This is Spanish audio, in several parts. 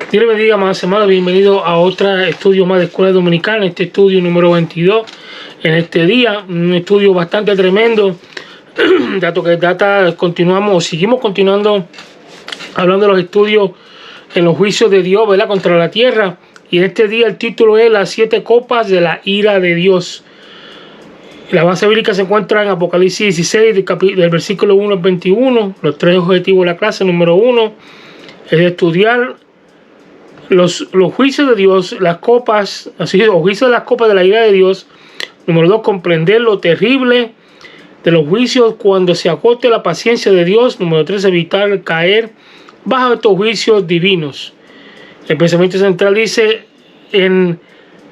Dios le bendiga, más hermanos. Bienvenido a otro estudio más de Escuela Dominicana. Este estudio número 22. En este día, un estudio bastante tremendo. Dato que seguimos continuando hablando de los estudios en los juicios de Dios, ¿verdad?, contra la tierra. Y en este día el título es Las 7 copas de la ira de Dios. La base bíblica se encuentra en Apocalipsis 16, del versículo 1 al 21. Los 3 objetivos de la clase. Número 1 es estudiar los juicios de Dios, las copas, así los juicios de las copas de la ira de Dios. Número 2, comprender lo terrible de los juicios cuando se agote la paciencia de Dios. Número 3, evitar caer bajo estos juicios divinos. El pensamiento central dice: en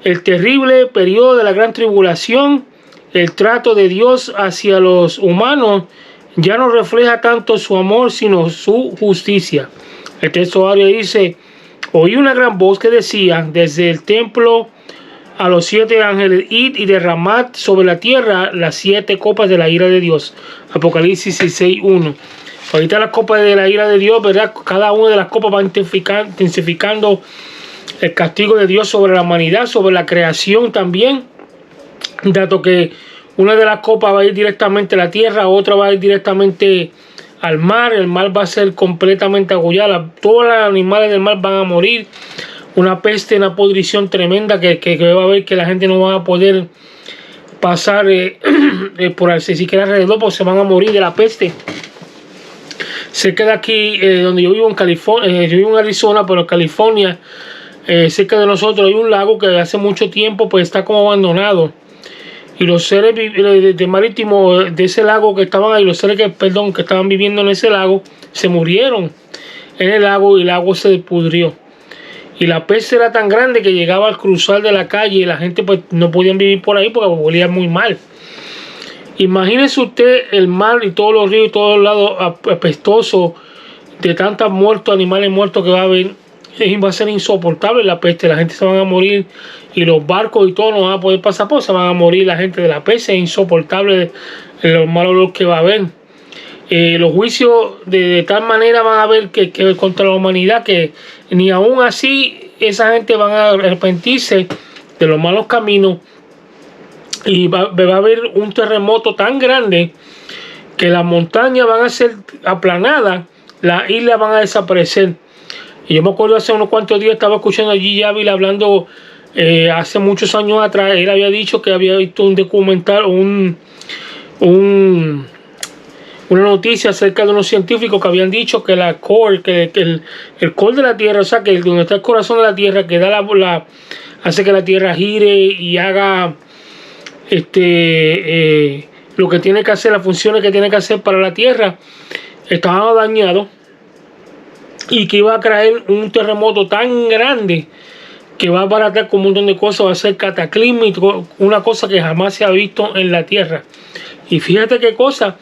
el terrible periodo de la gran tribulación, el trato de Dios hacia los humanos ya no refleja tanto su amor, sino su justicia. El texto áureo dice: oí una gran voz que decía desde el templo a los 7 ángeles: id y derramad sobre la tierra las 7 copas de la ira de Dios. Apocalipsis 16:1. Ahorita las copas de la ira de Dios, ¿verdad? Cada una de las copas va intensificando el castigo de Dios sobre la humanidad, sobre la creación también. Dato que una de las copas va a ir directamente a la tierra, otra va a ir directamente al mar. El mar va a ser completamente agollado. Todos los animales del mar van a morir. Una peste, una podrición tremenda que va a haber, que la gente no va a poder pasar por siquiera alrededor, porque se van a morir de la peste. Cerca de aquí, donde yo vivo en California, yo vivo en Arizona, pero en California, cerca de nosotros hay un lago que hace mucho tiempo pues está como abandonado. Y los seres de marítimo de ese lago que estaban ahí, los seres que estaban viviendo en ese lago, se murieron en el lago y el agua se pudrió. Y la peste era tan grande que llegaba al cruzar de la calle y la gente pues no podían vivir por ahí porque olía muy mal. Imagínese usted el mar y todos los ríos y todos los lados apestosos de tantos muertos, animales muertos que va a haber. Va a ser insoportable la peste, la gente se van a morir y los barcos y todo no van a poder pasar, pues se van a morir la gente de la peste. Es insoportable el mal olor que va a haber. Los juicios de tal manera van a haber que contra la humanidad, que ni aún así esa gente van a arrepentirse de los malos caminos. Y va a haber un terremoto tan grande que las montañas van a ser aplanadas, las islas van a desaparecer. Y yo me acuerdo hace unos cuantos días estaba escuchando a G. Ávila hablando hace muchos años atrás. Él había dicho que había visto un documental, una noticia acerca de unos científicos que habían dicho que la core, que el core de la Tierra, o sea, que donde está el corazón de la Tierra, que da hace que la Tierra gire y haga lo que tiene que hacer, las funciones que tiene que hacer para la Tierra, estaba dañado y que iba a traer un terremoto tan grande que va a abaratar con un montón de cosas, va a ser cataclísmico, una cosa que jamás se ha visto en la Tierra. Y fíjate qué cosa,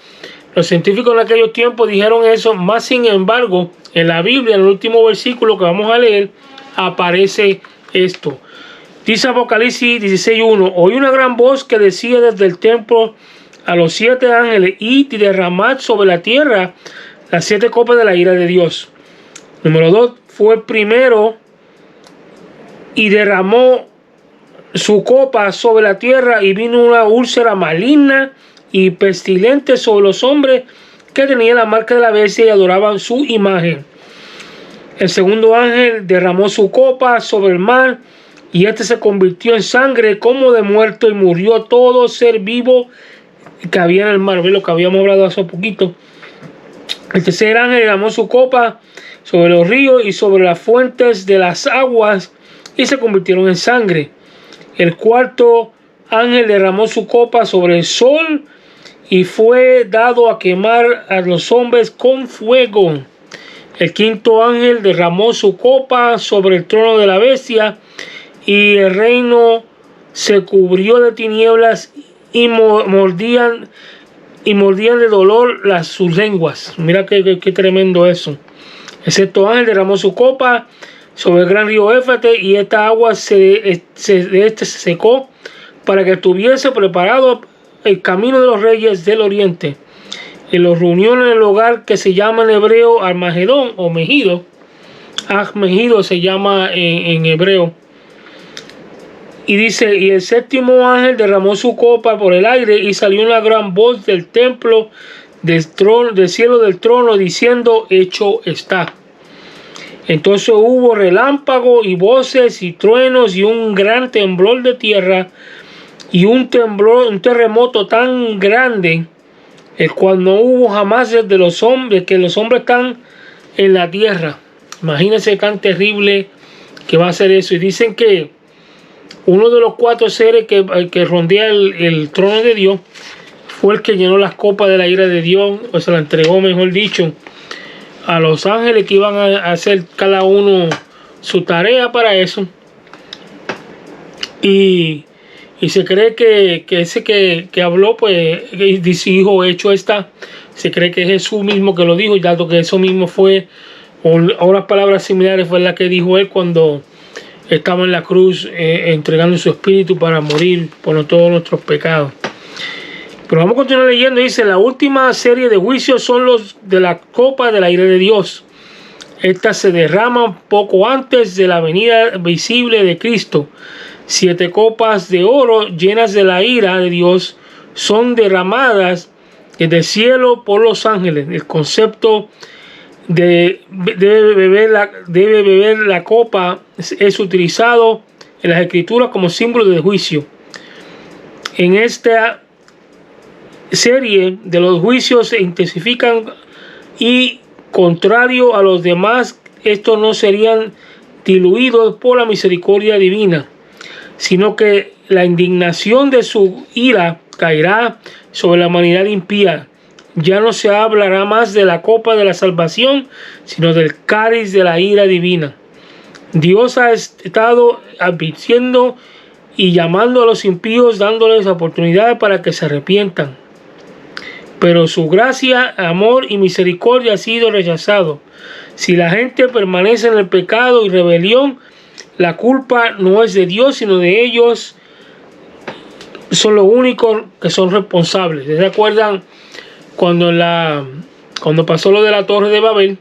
los científicos en aquellos tiempos dijeron eso, más sin embargo, en la Biblia, en el último versículo que vamos a leer, aparece esto. Dice Apocalipsis 16:1: oí una gran voz que decía desde el templo a los 7 ángeles: id y derramad sobre la tierra las 7 copas de la ira de Dios. Número 2, fue el primero y derramó su copa sobre la tierra, y vino una úlcera maligna y pestilente sobre los hombres que tenían la marca de la bestia y adoraban su imagen. El segundo ángel derramó su copa sobre el mar, y este se convirtió en sangre como de muerto, y murió todo ser vivo que había en el mar. ¿Ves lo que habíamos hablado hace poquito? El tercer ángel derramó su copa sobre los ríos y sobre las fuentes de las aguas, y se convirtieron en sangre. El cuarto ángel derramó su copa sobre el sol, y fue dado a quemar a los hombres con fuego. El quinto ángel derramó su copa sobre el trono de la bestia, y el reino se cubrió de tinieblas, y mordían de dolor sus lenguas. Mira qué tremendo eso. El sexto ángel derramó su copa sobre el gran río Éufrates, y esta agua se secó para que estuviese preparado el camino de los reyes del oriente. Y los reunió en el lugar que se llama en hebreo Armagedón o Megido, Megido se llama en hebreo. Y dice, y el séptimo ángel derramó su copa por el aire y salió una gran voz del templo, del trono, del cielo del trono, diciendo, hecho está. Entonces hubo relámpagos y voces y truenos y un gran temblor de tierra y un terremoto tan grande, el cual no hubo jamás desde los hombres, que los hombres están en la tierra. Imagínense tan terrible que va a ser eso. Y dicen que uno de los 4 seres que rondea el trono de Dios fue el que llenó las copas de la ira de Dios, o se la entregó, mejor dicho, a los ángeles que iban a hacer cada uno su tarea para eso. Y se cree que ese que habló, pues, dijo, hecho está. Se cree que es Jesús mismo que lo dijo, y dado que eso mismo fue, o unas palabras similares fue la que dijo él cuando estaba en la cruz, entregando su espíritu para morir por todos nuestros pecados. Pero vamos a continuar leyendo. Dice, la última serie de juicios son los de la copa de la ira de Dios. Estas se derraman poco antes de la venida visible de Cristo. 7 copas de oro llenas de la ira de Dios son derramadas desde el cielo por los ángeles. El concepto de debe beber la copa es utilizado en las escrituras como símbolo de juicio. En esta serie de los juicios se intensifican y, contrario a los demás, estos no serían diluidos por la misericordia divina, sino que la indignación de su ira caerá sobre la humanidad impía. Ya no se hablará más de la copa de la salvación, sino del cáliz de la ira divina. Dios ha estado advirtiendo y llamando a los impíos, dándoles oportunidad para que se arrepientan. Pero su gracia, amor y misericordia ha sido rechazado. Si la gente permanece en el pecado y rebelión, la culpa no es de Dios, sino de ellos. Son los únicos que son responsables. ¿Se acuerdan cuando pasó lo de la Torre de Babel?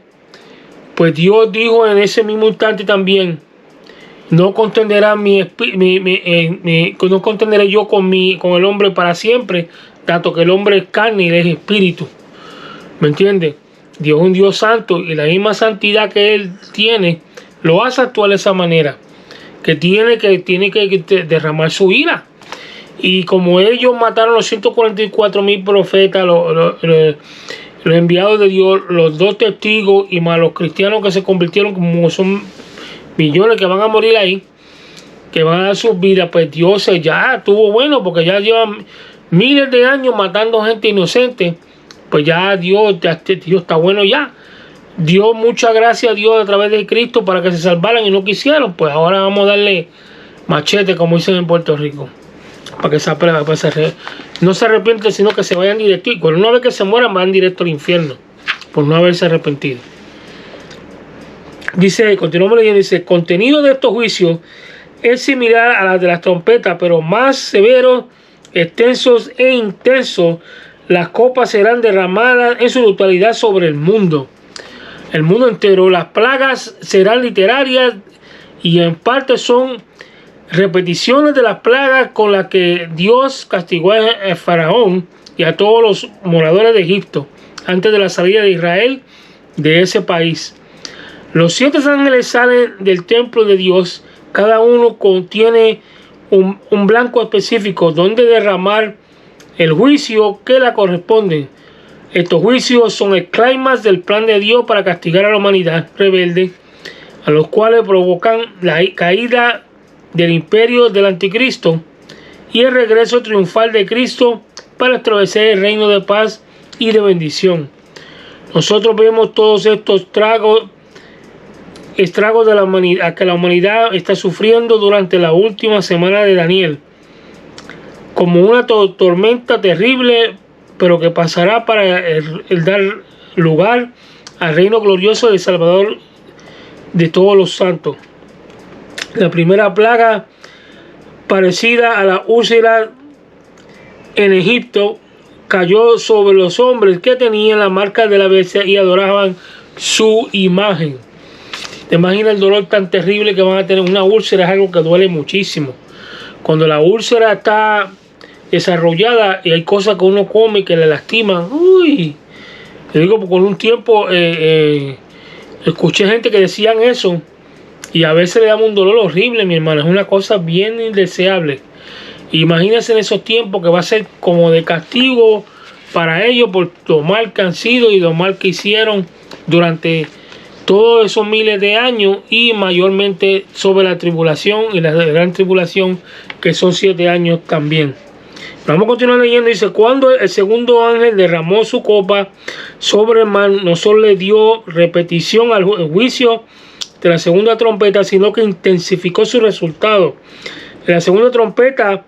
Pues Dios dijo en ese mismo instante también, no contenderá no contenderé yo con el hombre para siempre, tanto que el hombre es carne y él es espíritu. ¿Me entiendes? Dios es un Dios santo, y la misma santidad que él tiene lo hace actuar de esa manera, que tiene que derramar su ira. Y como ellos mataron los 144,000 profetas, los enviados de Dios, los 2 testigos y más los cristianos que se convirtieron, como son millones que van a morir ahí, que van a dar sus vidas, pues Dios ya estuvo bueno, porque ya llevan miles de años matando gente inocente. Pues ya Dios está bueno ya. Dio mucha gracia a Dios a través de Cristo para que se salvaran y no quisieron. Pues ahora vamos a darle machete, como dicen en Puerto Rico, para que no se arrepienten, sino que se vayan directo. Cuando una vez que se mueran, van directo al infierno por no haberse arrepentido. Dice, continuamos leyendo, dice, el contenido de estos juicios es similar a la de las trompetas, pero más severos, extensos e intensos. Las copas serán derramadas en su totalidad sobre el mundo entero. Las plagas serán literarias y en parte son repeticiones de las plagas con las que Dios castigó a Faraón y a todos los moradores de Egipto antes de la salida de Israel de ese país. Los 7 ángeles salen del templo de Dios. Cada uno contiene un blanco específico donde derramar el juicio que le corresponde. Estos juicios son el clímax del plan de Dios para castigar a la humanidad rebelde, a los cuales provocan la caída del imperio del anticristo y el regreso triunfal de Cristo para establecer el reino de paz y de bendición. Nosotros vemos todos estos estragos de la humanidad que la humanidad está sufriendo durante la última semana de Daniel, como una tormenta terrible, pero que pasará para el dar lugar al reino glorioso del Salvador de todos los santos. La primera plaga, parecida a la úlcera en Egipto, cayó sobre los hombres que tenían la marca de la bestia y adoraban su imagen. Te imaginas el dolor tan terrible que van a tener. Una úlcera es algo que duele muchísimo. Cuando la úlcera está desarrollada y hay cosas que uno come que le lastiman, uy, te digo, por un tiempo escuché gente que decían eso y a veces le daba un dolor horrible, mi hermano. Es una cosa bien indeseable. Imagínense en esos tiempos que va a ser como de castigo para ellos por lo mal que han sido y lo mal que hicieron durante todos esos miles de años, y mayormente sobre la tribulación y la gran tribulación, que son 7 años también. Vamos a continuar leyendo. Dice: cuando el segundo ángel derramó su copa sobre el mar, no solo le dio repetición al juicio de la segunda trompeta, sino que intensificó su resultado. En la segunda trompeta,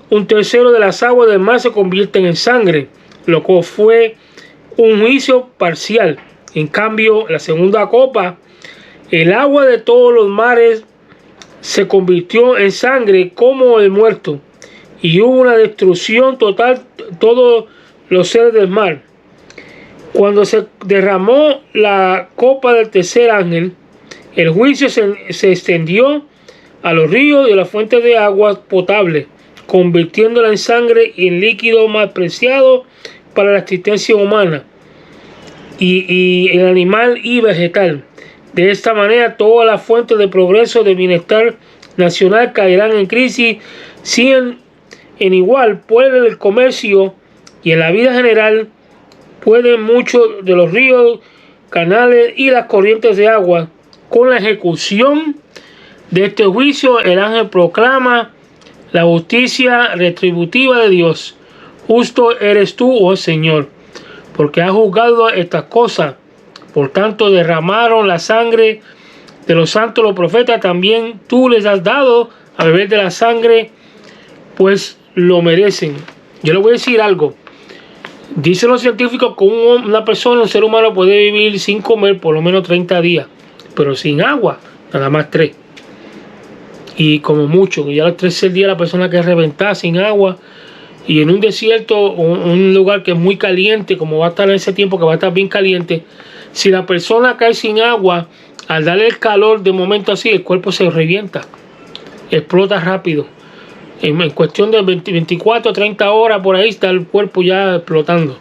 un tercero de las aguas del mar se convierten en sangre, lo cual fue un juicio parcial. En cambio, la segunda copa, el agua de todos los mares se convirtió en sangre como el muerto, y hubo una destrucción total de todos los seres del mar. Cuando se derramó la copa del tercer ángel, el juicio se extendió a los ríos y a las fuentes de agua potable, convirtiéndola en sangre y en líquido más preciado para la existencia humana y el animal y vegetal. De esta manera, todas las fuentes de progreso de bienestar nacional caerán en crisis, si en igual puede el comercio y en la vida general pueden muchos de los ríos, canales y las corrientes de agua. Con la ejecución de este juicio, el ángel proclama la justicia retributiva de Dios. Justo eres tú, oh Señor, porque has juzgado estas cosas. Por tanto, derramaron la sangre de los santos, los profetas. También tú les has dado a beber de la sangre, pues lo merecen. Yo le voy a decir algo. Dicen los científicos que una persona, un ser humano, puede vivir sin comer por lo menos 30 días, pero sin agua, nada más 3. Y como mucho, ya al tercer día la persona que reventar sin agua, y en un desierto, un lugar que es muy caliente, como va a estar en ese tiempo que va a estar bien caliente, si la persona cae sin agua, al darle el calor de momento así, el cuerpo se revienta, explota rápido. En cuestión de 24 o 30 horas por ahí está el cuerpo ya explotando,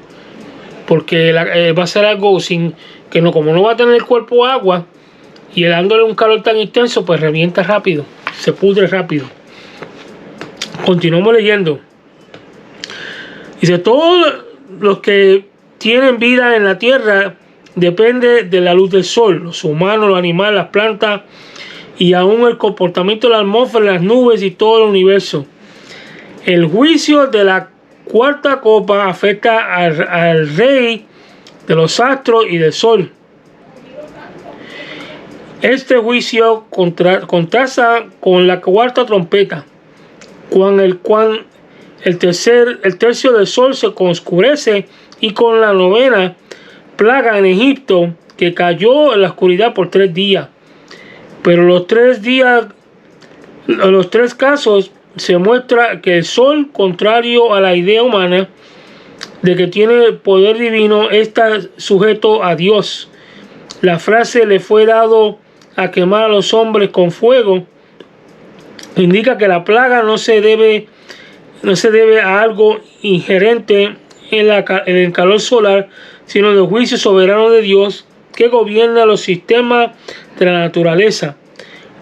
porque va a ser algo sin que no, como no va a tener el cuerpo agua y dándole un calor tan intenso, pues revienta rápido, se pudre rápido. Continuamos leyendo. Dice: todos los que tienen vida en la tierra depende de la luz del sol, los humanos, los animales, las plantas y aún el comportamiento de la atmósfera, las nubes y todo el universo. El juicio de la cuarta copa afecta al rey de los astros y del sol. Este juicio contrasta con la cuarta trompeta, cuando el tercio del sol se oscurece, y con la novena plaga en Egipto, que cayó en la oscuridad por 3 días. Pero los 3 casos se muestra que el sol, contrario a la idea humana de que tiene poder divino, está sujeto a Dios. La frase "le fue dado a quemar a los hombres con fuego" indica que la plaga no se debe a algo inherente en el calor solar, sino del juicio soberano de Dios que gobierna los sistemas de la naturaleza.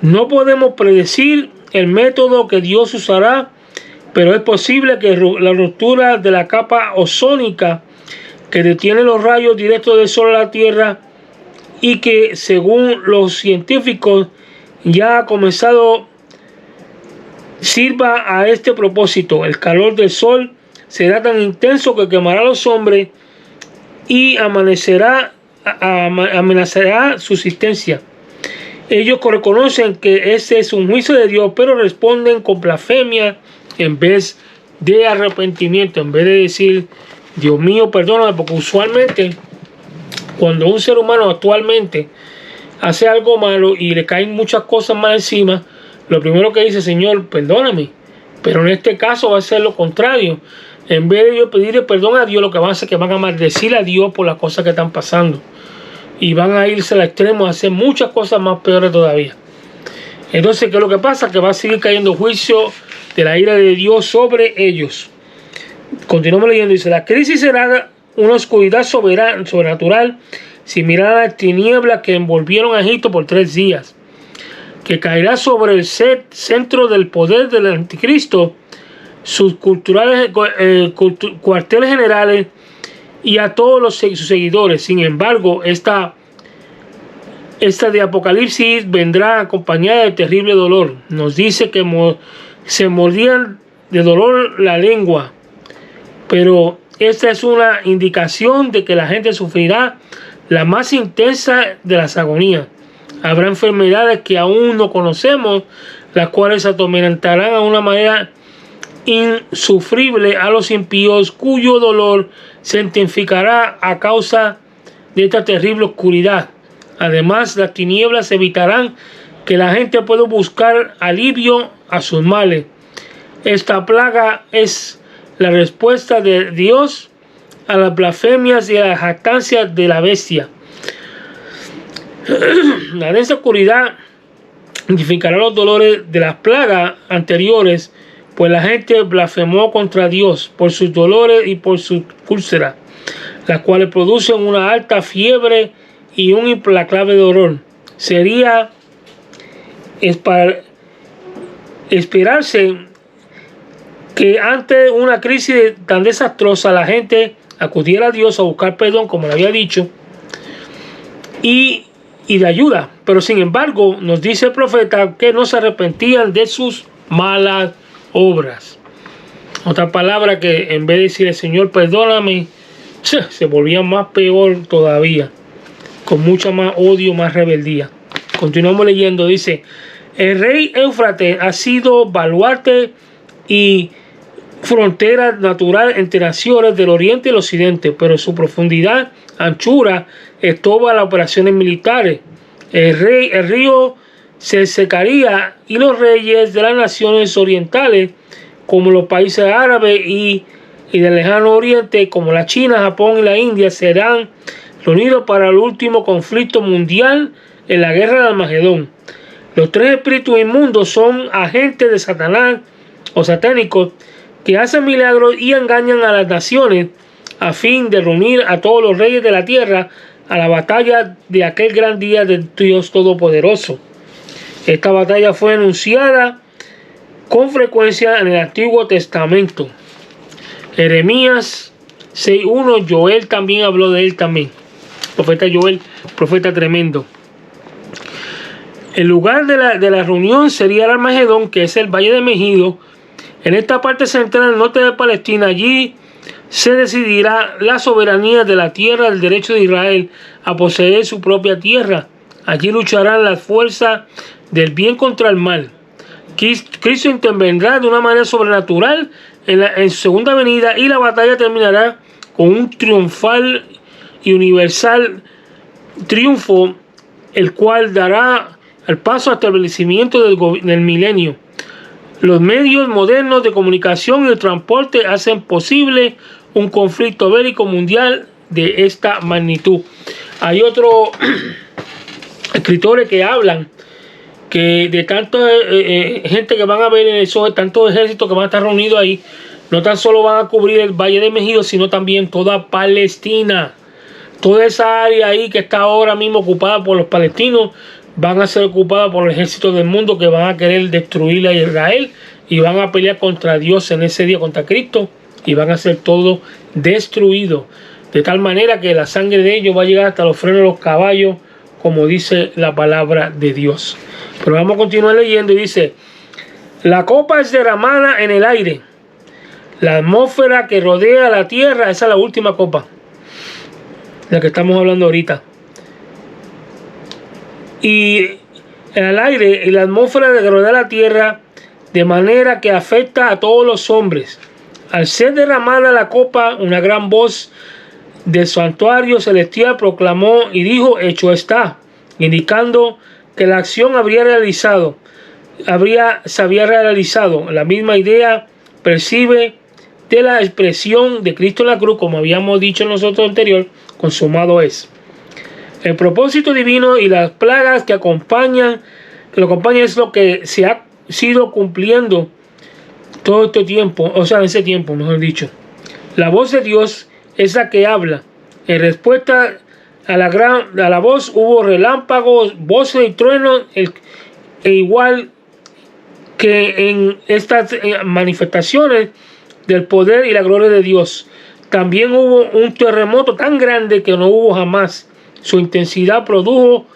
No podemos predecir el método que Dios usará, pero es posible que la ruptura de la capa ozónica que detiene los rayos directos del sol a la Tierra, y que según los científicos ya ha comenzado, sirva a este propósito. El calor del sol será tan intenso que quemará a los hombres y amenazará su existencia. Ellos reconocen que ese es un juicio de Dios, pero responden con blasfemia en vez de arrepentimiento, en vez de decir: Dios mío, perdóname. Porque usualmente cuando un ser humano actualmente hace algo malo y le caen muchas cosas mal encima, lo primero que dice: Señor, perdóname. Pero en este caso va a ser lo contrario. En vez de ellos pedirle perdón a Dios, lo que van a hacer es que van a maldecir a Dios por las cosas que están pasando. y van a irse al extremo a hacer muchas cosas más peores todavía. Entonces, ¿qué es lo que pasa? Que va a seguir cayendo juicio de la ira de Dios sobre ellos. Continuamos leyendo, dice, la crisis será una oscuridad sobrenatural similar a las tinieblas que envolvieron a Egipto por 3 días, que caerá sobre el centro del poder del anticristo, sus cuarteles generales y a todos sus seguidores. Sin embargo, esta de Apocalipsis vendrá acompañada de terrible dolor. Nos dice que se mordían de dolor la lengua, pero esta es una indicación de que la gente sufrirá la más intensa de las agonías. Habrá enfermedades que aún no conocemos, las cuales atormentarán a una manera insufrible a los impíos, cuyo dolor se intensificará a causa de esta terrible oscuridad. Además, las tinieblas evitarán que la gente pueda buscar alivio a sus males. Esta plaga es la respuesta de Dios a las blasfemias y a las jactancias de la bestia. La densa oscuridad intensificará los dolores de las plagas anteriores, pues la gente blasfemó contra Dios por sus dolores y por sus úlceras, las cuales producen una alta fiebre y un implacable dolor. Sería esperarse que ante una crisis tan desastrosa la gente acudiera a Dios a buscar perdón, como le había dicho, y de ayuda. Pero sin embargo, nos dice el profeta que no se arrepentían de sus malas obras. Otra palabra, que en vez de decirle Señor perdóname, se volvían más peor todavía, con mucha más odio, más rebeldía. Continuamos leyendo, dice, el rey Éufrates ha sido baluarte y frontera natural entre naciones del oriente y el occidente, pero su profundidad, anchura, estorba las operaciones militares. El río se secaría y los reyes de las naciones orientales, como los países árabes y del lejano oriente, como la China, Japón y la India, serán reunidos para el último conflicto mundial en la guerra de Armagedón. Los 3 espíritus inmundos son agentes de Satanás o satánicos que hacen milagros y engañan a las naciones a fin de reunir a todos los reyes de la tierra a la batalla de aquel gran día del Dios Todopoderoso. Esta batalla fue anunciada con frecuencia en el Antiguo Testamento. Jeremías 6:1, Joel también habló de él también. Profeta Joel, profeta tremendo. El lugar de la reunión sería el Armagedón, que es el Valle de Megido. En esta parte central del norte de Palestina, allí se decidirá la soberanía de la tierra, el derecho de Israel a poseer su propia tierra. Allí lucharán las fuerzas del bien contra el mal. Cristo intervendrá de una manera sobrenatural en su segunda venida, y la batalla terminará con un triunfal y universal triunfo, el cual dará el paso al establecimiento del milenio. Los medios modernos de comunicación y de transporte hacen posible un conflicto bélico mundial de esta magnitud. Hay otros escritores que hablan que de tanta gente que van a ver en esos tantos ejércitos que van a estar reunidos ahí, no tan solo van a cubrir el Valle de Megido, sino también toda Palestina. Toda esa área ahí que está ahora mismo ocupada por los palestinos van a ser ocupadas por el ejército del mundo, que van a querer destruir a Israel y van a pelear contra Dios en ese día, contra Cristo, y van a ser todo destruido, de tal manera que la sangre de ellos va a llegar hasta los frenos de los caballos, como dice la palabra de Dios. Pero vamos a continuar leyendo y dice: la copa es derramada en el aire, la atmósfera que rodea la tierra, esa es la última copa, la que estamos hablando ahorita. Y en el aire y la atmósfera que rodea la tierra, de manera que afecta a todos los hombres. Al ser derramada la copa, una gran voz del santuario celestial proclamó y dijo: hecho está, indicando que la acción se había realizado. La misma idea percibe de la expresión de Cristo en la cruz, como habíamos dicho nosotros anterior: consumado es. El propósito divino y las plagas que lo acompañan es lo que se ha sido cumpliendo todo este tiempo, o sea, en ese tiempo, mejor dicho. La voz de Dios es la que habla. En respuesta a la voz hubo relámpagos, voces y truenos, e igual que en estas manifestaciones del poder y la gloria de Dios. También hubo un terremoto tan grande que no hubo jamás. Su intensidad produjo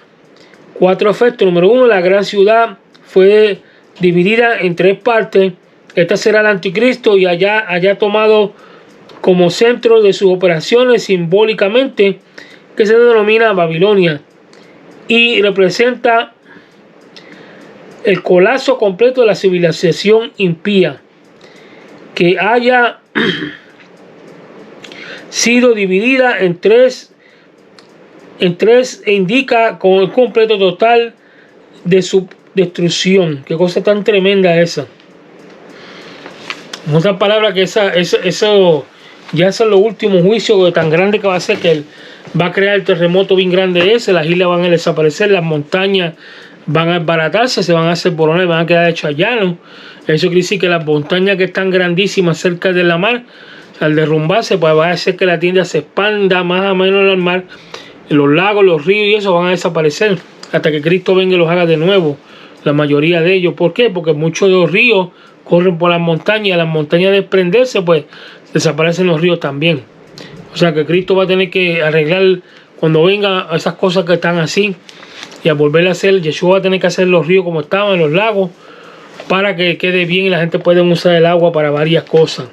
4 efectos. Número 1, la gran ciudad fue dividida en 3 partes. Esta será el anticristo y haya tomado como centro de sus operaciones simbólicamente, que se denomina Babilonia, y representa el colapso completo de la civilización impía, que haya sido dividida en tres e indica con el completo total de su destrucción. Qué cosa tan tremenda esa. En otras palabras, que eso ya son los últimos juicios tan grandes que va a ser, que él va a crear el terremoto bien grande ese, las islas van a desaparecer, las montañas van a desbaratarse, se van a hacer borones, van a quedar hechas llanos. Eso quiere decir que las montañas que están grandísimas cerca de la mar, al derrumbarse, pues va a hacer que la tierra se expanda más o menos al mar. Los lagos, los ríos y eso van a desaparecer hasta que Cristo venga y los haga de nuevo, la mayoría de ellos. ¿Por qué? Porque muchos de los ríos corren por las montañas, y a las montañas desprenderse, pues desaparecen los ríos también. O sea que Cristo va a tener que arreglar cuando venga esas cosas que están así, y a volver a hacer, Yeshua va a tener que hacer los ríos como estaban, los lagos, para que quede bien y la gente pueda usar el agua para varias cosas.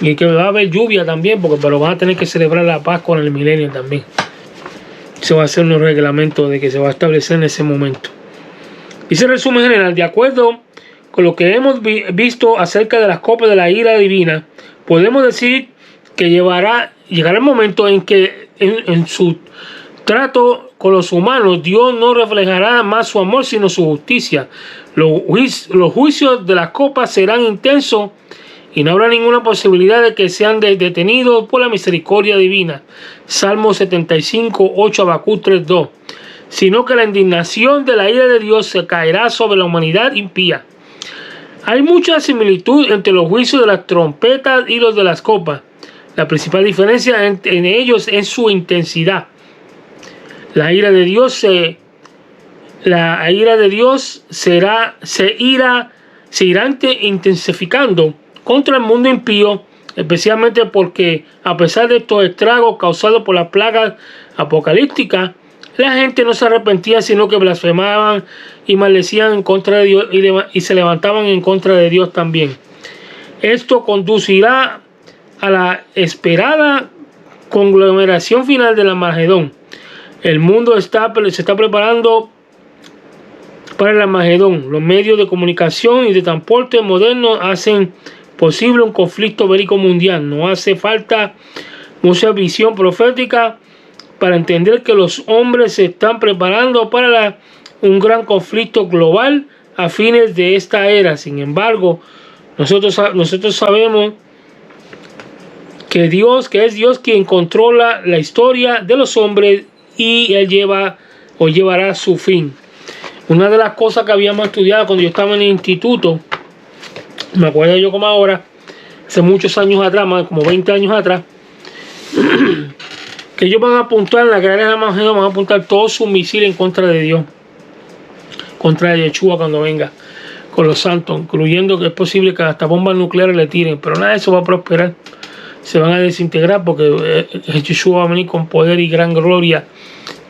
Y que va a haber lluvia también, pero van a tener que celebrar la paz con el milenio también. Se va a hacer un reglamento de que se va a establecer en ese momento. Dice el resumen general: de acuerdo con lo que hemos visto acerca de las copas de la ira divina, podemos decir que llegará el momento en que en su trato con los humanos, Dios no reflejará más su amor, sino su justicia. Los juicios de las copas serán intensos y no habrá ninguna posibilidad de que sean detenidos por la misericordia divina. Salmo 75, 8, Habacuc 3, 2. Sino que la indignación de la ira de Dios se caerá sobre la humanidad impía. Hay mucha similitud entre los juicios de las trompetas y los de las copas. La principal diferencia en ellos es su intensidad. La ira de Dios se irá intensificando contra el mundo impío, especialmente porque, a pesar de estos estragos causados por las plagas apocalípticas, la gente no se arrepentía, sino que blasfemaban y maldecían en contra de Dios y se levantaban en contra de Dios también. Esto conducirá a la esperada conglomeración final del Armagedón. El mundo se está preparando para el Armagedón. Los medios de comunicación y de transporte modernos hacen posible un conflicto bélico mundial. No hace falta mucha visión profética para entender que los hombres se están preparando para un gran conflicto global a fines de esta era. Sin embargo, nosotros sabemos que es Dios quien controla la historia de los hombres, y Él llevará a su fin. Una de las cosas que habíamos estudiado cuando yo estaba en el instituto, me acuerdo yo como ahora, hace muchos años atrás, más como 20 años atrás, que ellos van a apuntar en la guerra de Armagedón, van a apuntar todos sus misiles en contra de Dios, contra Yeshua cuando venga con los santos, incluyendo que es posible que hasta bombas nucleares le tiren, pero nada de eso va a prosperar. Se van a desintegrar porque Yeshua va a venir con poder y gran gloria,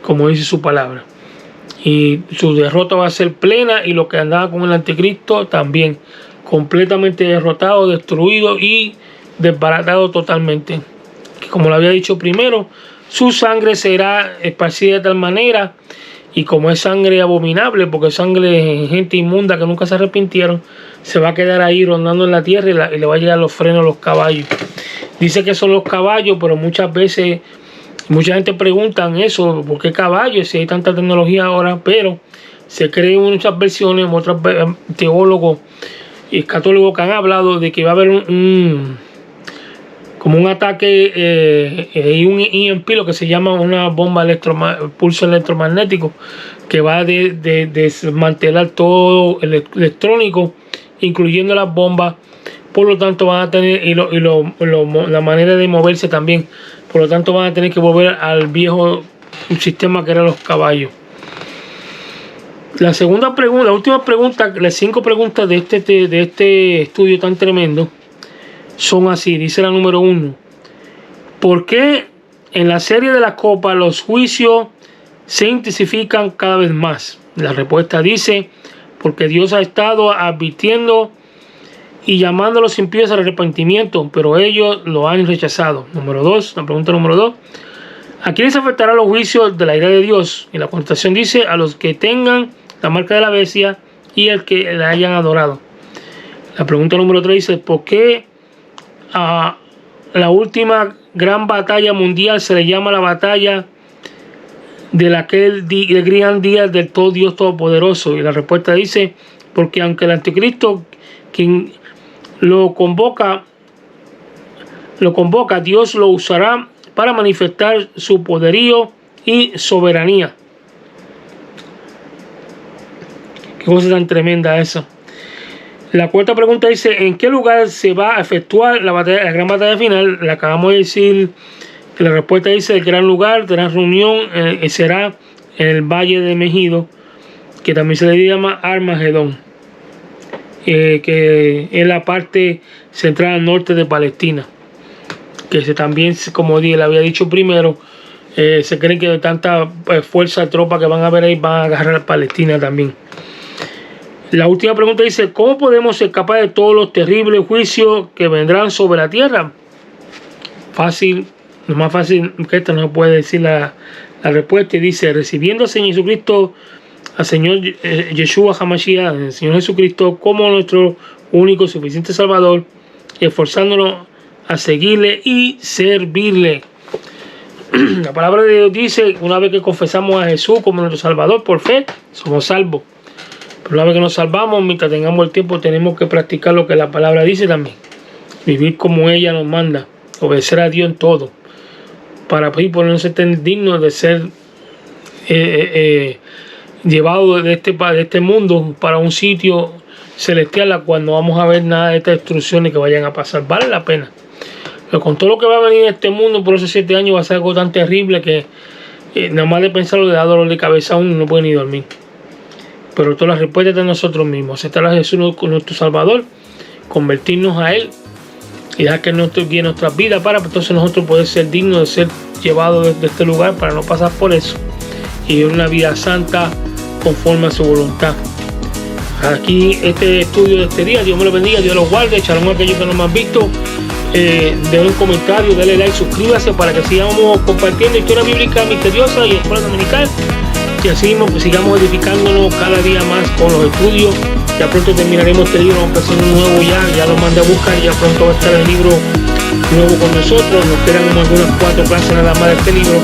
como dice su palabra. Y su derrota va a ser plena, y lo que andaba con el anticristo también, completamente derrotado, destruido y desbaratado totalmente. Como lo había dicho primero, su sangre será esparcida de tal manera, y como es sangre abominable, porque es sangre de gente inmunda que nunca se arrepintieron, se va a quedar ahí rondando en la tierra, y le va a llegar los frenos a los caballos. Dice que son los caballos, pero muchas veces mucha gente pregunta eso: ¿por qué caballos? Si hay tanta tecnología ahora. Pero se creen muchas versiones, otros teólogos y escatólogos que han hablado de que va a haber como un ataque y un EMP, lo que se llama una bomba pulso electromagnético, que va a desmantelar todo el electrónico, incluyendo las bombas. Por lo tanto van a tener la manera de moverse también. Por lo tanto van a tener que volver al viejo sistema que eran los caballos. La segunda pregunta, la última pregunta, las 5 preguntas de este estudio tan tremendo son así. Dice la número 1: ¿por qué en la serie de las copas los juicios se intensifican cada vez más? La respuesta dice: porque Dios ha estado advirtiendo y llamando a los impíos al arrepentimiento, pero ellos lo han rechazado. Número 2, la pregunta número 2: ¿a quiénes afectarán los juicios de la ira de Dios? Y la contestación dice: a los que tengan la marca de la bestia y el que la hayan adorado. La pregunta número 3 dice: ¿por qué a la última gran batalla mundial se le llama la batalla de aquel gran día del todo Dios Todopoderoso? Y la respuesta dice: porque aunque el anticristo, quien lo convoca, Dios lo usará para manifestar su poderío y soberanía. Qué cosa tan tremenda esa. La cuarta pregunta dice: ¿en qué lugar se va a efectuar la gran batalla final? Le acabamos de decir que la respuesta dice: el gran lugar de la reunión será en el Valle de Megido, que también se le llama Armagedón, que es la parte central al norte de Palestina, que también, como le había dicho primero, se creen que de tanta fuerza de tropa que van a ver ahí van a agarrar a Palestina también. La última pregunta dice: ¿cómo podemos escapar de todos los terribles juicios que vendrán sobre la tierra? Fácil, lo más fácil que esta no puede decir la respuesta. Y dice: recibiendo al Señor Jesucristo, al Señor Yeshua HaMashiach, el Señor Jesucristo, como nuestro único suficiente Salvador, esforzándonos a seguirle y servirle. La palabra de Dios dice: una vez que confesamos a Jesús como nuestro Salvador por fe, somos salvos. Pero una vez que nos salvamos, mientras tengamos el tiempo, tenemos que practicar lo que la palabra dice también. Vivir como ella nos manda, obedecer a Dios en todo, para poder ser dignos de ser llevados de este mundo para un sitio celestial, a cual no vamos a ver nada de estas destrucciones que vayan a pasar. Vale la pena. Pero con todo lo que va a venir en este mundo por esos 7 años, va a ser algo tan terrible que nada más de pensarlo le da dolor de cabeza a uno, no puede ni dormir. Pero todas las respuestas de nosotros mismos: aceptar a Jesús con nuestro Salvador, convertirnos a Él y dejar que Él nos guíe nuestras vidas, para entonces nosotros poder ser dignos de ser llevados de este lugar, para no pasar por eso y vivir una vida santa conforme a su voluntad. Aquí este estudio de este día, Dios me lo bendiga, Dios los guarde. Shalom a aquellos que no me han visto. Den un comentario, denle like, suscríbase para que sigamos compartiendo historia bíblica misteriosa y escuela dominical, y así sigamos edificándonos cada día más con los estudios. Ya pronto terminaremos este libro, vamos a hacer un nuevo ya lo mandé a buscar, ya pronto va a estar el libro nuevo con nosotros. Nos quedan algunas 4 clases nada más de este libro,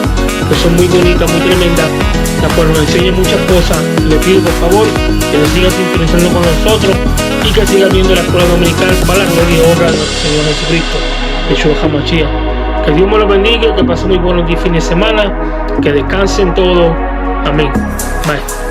que son muy bonitas, muy tremendas, las cuales nos enseñan muchas cosas. Le pido por favor que nos siga sintonizando con nosotros y que siga viendo la escuela dominical para la gloria y honra de nuestro Señor Jesucristo, Yeshua HaMashiach. Que Dios me lo bendiga, que pasen muy buenos 10 fines de semana, que descansen todos. Amén. Bye.